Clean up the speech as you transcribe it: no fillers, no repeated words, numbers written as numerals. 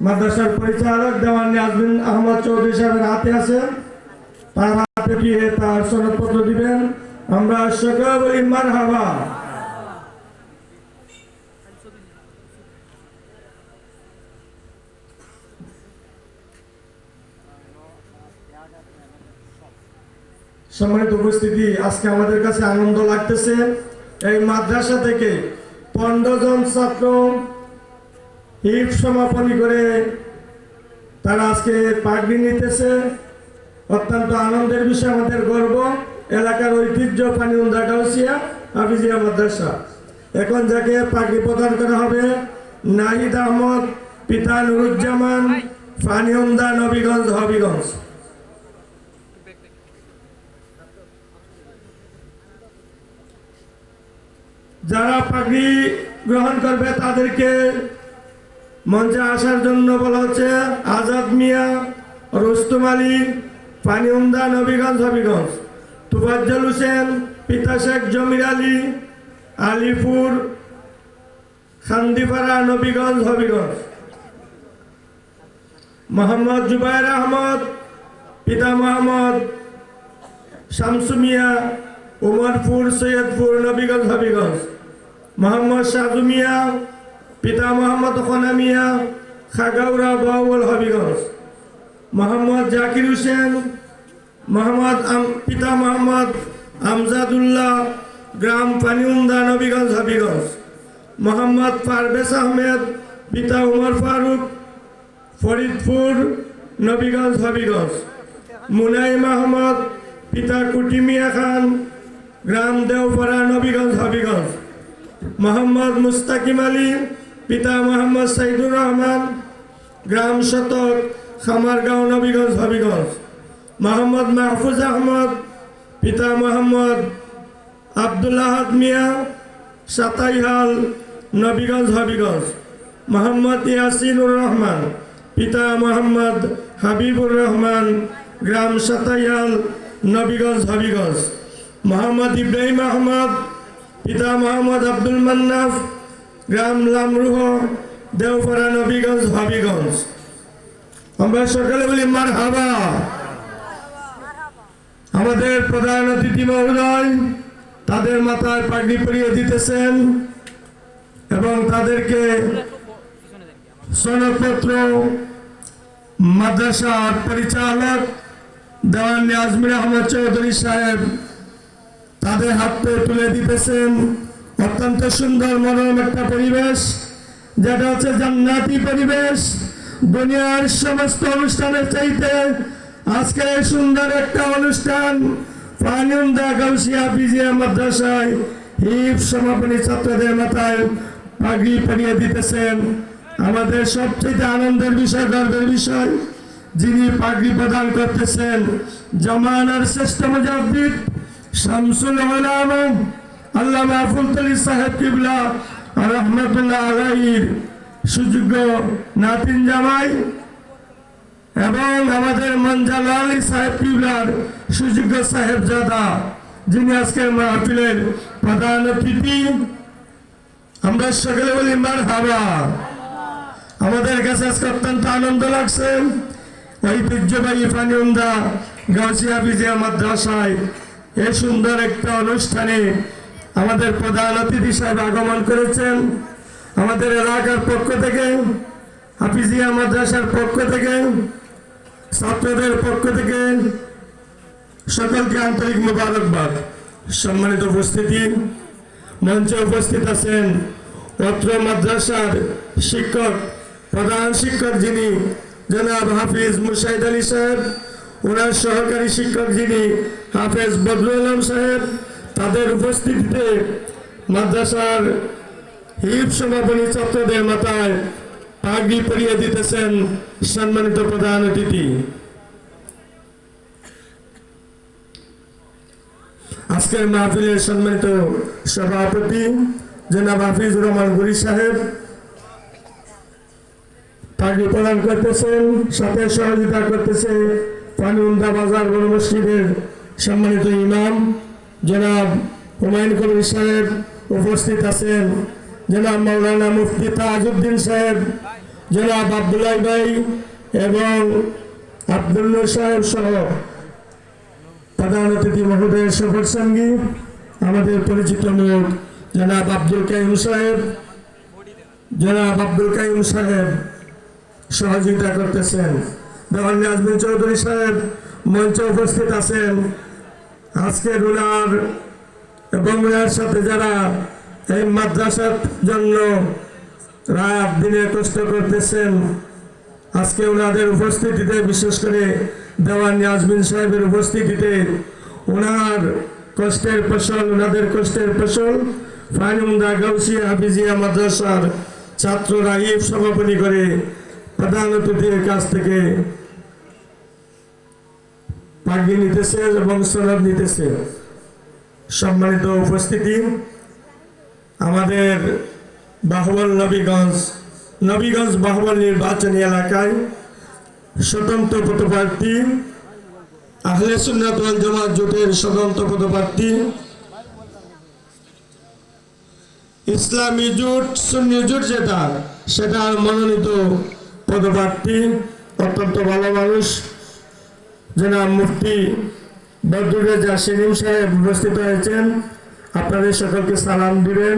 মাদ্রাসার পরিচালক দেওয়ান নিয়াজবিন আহমদ চৌধুরী সাহেবের হাতে আছে, তার হাতে দিয়ে তার সনদপত্র দিবেন। আমরা সকলে বলি মারহাবা। সম্মানিত উপস্থিতি, আজকে আমাদের কাছে আনন্দ লাগতেছে। এই মাদ্রাসা থেকে 15 জন ছাত্র হিফ সমাপনী করে তারা আজকে পাগড়ি নিতেছে। অত্যন্ত আনন্দের বিষয়, আমাদের গর্ব। এলাকার ঐতিহ্য পানিউন্দা গাউসিয়া হাফিজিয়া মাদ্রাসা। এখন যাকে পাগড়ি প্রদান করা হবে, নাহিদ আহমদ, পিতা নুরুজ্জামান, পানিউন্দা নবীগঞ্জ হবিগঞ্জ। যারা পাগড়ি গ্রহণ করবে তাদেরকে মঞ্চে আসার জন্য বলা হচ্ছে। আজাদ মিয়া, রুস্তম আলী, পানিউন্দা নবীগঞ্জ হবিগঞ্জ। তুফাজ্জল হোসেন, পিতা শেখ জমির আলী, আলিপুর খান্দিপাড়া নবীগঞ্জ হবিগঞ্জ। মোহাম্মদ জুবাইর আহমদ, পিতা মোহাম্মদ শামসু মিয়া, উমরপুর সৈয়দপুর নবীগঞ্জ হবিগঞ্জ। মোহাম্মদ সাজু মিয়া, পিতা মোহাম্মদ খনা মিয়া, খাগাউরা বাউল হবিগঞ্জ। মোহাম্মদ জাকির হোসেন, পিতা মোহাম্মদ আমজাদুল্লাহ, গ্রাম পানিউন্দা নবীগঞ্জ হবিগঞ্জ। মোহাম্মদ পারভেজ আহমেদ, পিতা উমর ফারুক, ফরিদপুর নবীগঞ্জ হবিগঞ্জ। মুনাইম আহমদ, পিতা কুটি মিয়া খান, গ্রাম দেওপাড়া নবীগঞ্জ হবিগঞ্জ। মোহাম্মদ মুস্তাকিম আলী, পিতা মোহাম্মদ সাইদুর রহমান, গ্রাম শতক, খামারগাঁও নবীগঞ্জ হবিগঞ্জ। মোহাম্মদ মাহফুজ আহমদ, পিতা মোহাম্মদ আব্দুল্লাহ মিয়া, সাতাইহাল নবীগঞ্জ হবিগঞ্জ। মোহাম্মদ ইয়াসিনুর রহমান, পিতা মোহাম্মদ হাবিবুর রহমান, গ্রাম সাতাইহাল নবীগঞ্জ হবিগঞ্জ। মোহাম্মদ ইব্রাহিম আহমদ, পিতা মোহাম্মদ আব্দুল মান্নাফ, গ্রাম লামরুহ, দেওপাড়া নবীগঞ্জ হবিগঞ্জ। আমরা সকালে বলি মারহাবা। আমাদের প্রধান অতিথি মহোদয় তাদের মাথায় পাগড়ি পরিয়ে দিতেছেন এবং তাদেরকে সনদপত্র মাদ্রাসার পরিচালক দেওয়ান নিয়াজবিন আহমদ চৌধুরী সাহেব তাদের হাতে তুলে দিতেছেন। অত্যন্ত সুন্দর মনোরম একটা পরিবেশ, যেটা হচ্ছে জান্নাতি পরিবেশ। দুনিয়ার সমস্ত অনুষ্ঠানের চাইতে আজকে সুন্দর একটা অনুষ্ঠান পানিউন্দা গাউসিয়া হাফিজিয়া মাদ্রাসায় হিফ সমাপনী ছাত্রদের মাথায় পাগড়ি পরিয়ে দিতেছেন। আমাদের সবচেয়ে আনন্দের বিষয়, গর্বের বিষয়, যিনি পাগড়ি প্রদান করতেছেন জামানার শ্রেষ্ঠ মুজাদ্দিদ শামসুল উলামা আল্লামা ফুলতলি সাহেব কিবলা রহমাতুল্লাহ আলাইহির সুযোগ্য নাতিন জামাই এবং আমাদের মঞ্জাল আলী সাহেব কিবলার সুযোগ্য সাহেবজাদা, যিনি আজকের মাহফিলের প্রধান অতিথি। আমরা সকলে বলি মারহাবা। আমাদের কাছে আজকে অত্যন্ত আনন্দ লাগছে। ঐতিহ্যবাহী পানিউন্দা গাউসিয়া হাফিজিয়া মাদ্রাসায় এই সুন্দর একটা অনুষ্ঠানে আমাদের প্রধান অতিথি সাহেব আগমন করেছেন। আমাদের এলাকার পক্ষ থেকে, হাফিজিয়া মাদ্রাসার পক্ষ থেকে, ছাত্রদের পক্ষ থেকে সকলকে আন্তরিক মোবারকবাদ। সম্মানিত উপস্থিতি, মঞ্চে উপস্থিত আছেন অত্র মাদ্রাসার শিক্ষক, প্রধান শিক্ষক যিনি জনাব হাফিজ মুশাহিদ আলী সাহেব, ওনার সহকারী শিক্ষক যিনি হাফেজ বদরুল আলম সাহেব, তাদের উপস্থিতিতে মাদ্রাসার হিফ সমাপনী ছাত্রদের মাথায় পাগড়ি পরিয়ে দিতেছেন সম্মানিত প্রধান অতিথি। আজকের মাহফিলের সম্মানিত সভাপতি জনাব হাফিজুর রহমান গুরি সাহেব পাগড়ি প্রদান করতেছেন। সাথে সহযোগিতা করতেছে পানিউন্দা বাজার বড় মসজিদের সম্মানিত ইমাম জনাব হুমায়ুন কবির সাহেব উপস্থিত আছেন। জনাব মাওলানা মুফতি তাজউদ্দিন সাহেব জনাব আব্দুল্লাহ ভাই এবং আব্দুল নূর সাহেব সহ প্রধান অতিথি মহোদয়ের সফর সঙ্গী আমাদের পরিচিত লোক জনাব আব্দুল কাইম সাহেব সহযোগিতা করতেছেন। দেওয়ান নাজমিন চৌধুরী সাহেব মঞ্চে উপস্থিত আছেন। আজকের উনার এবং উনার সাথে যারা এই মাদ্রাসার জন্য রাত দিনে কষ্ট করতেছেন, আজকে ওনাদের উপস্থিতিতে, বিশেষ করে দেওয়ান নাজমিন সাহেবের উপস্থিতিতে ওনার কষ্টের ফসল, ওনাদের কষ্টের ফসল ফাইনুন্দা গাউসিয়া হাফিজিয়া মাদ্রাসার ছাত্ররা ঈদ সমাপনী করে প্রধান অতিথির কাছ থেকে পাগড়ি নিতেছে এবং সনদ নিতেছে। সম্মানিত উপস্থিতি, আমাদের বাহুবল নবীগঞ্জ বাহুবল নির্বাচনী এলাকায় স্বতন্ত্র পদপ্রার্থী আহলে সুন্নাত ওয়াল জামাত জোটের স্বতন্ত্র পদপ্রার্থী ইসলামী জোট সুন্নি জোট সেটার মনোনীত পদপ্রার্থী অত্যন্ত ভালো মানুষ জনাব মুফতি বদরুল রেজা সেলিম সাহেব উপস্থিত হয়েছেন। আপনাদের সকলকে সালাম দিবেন।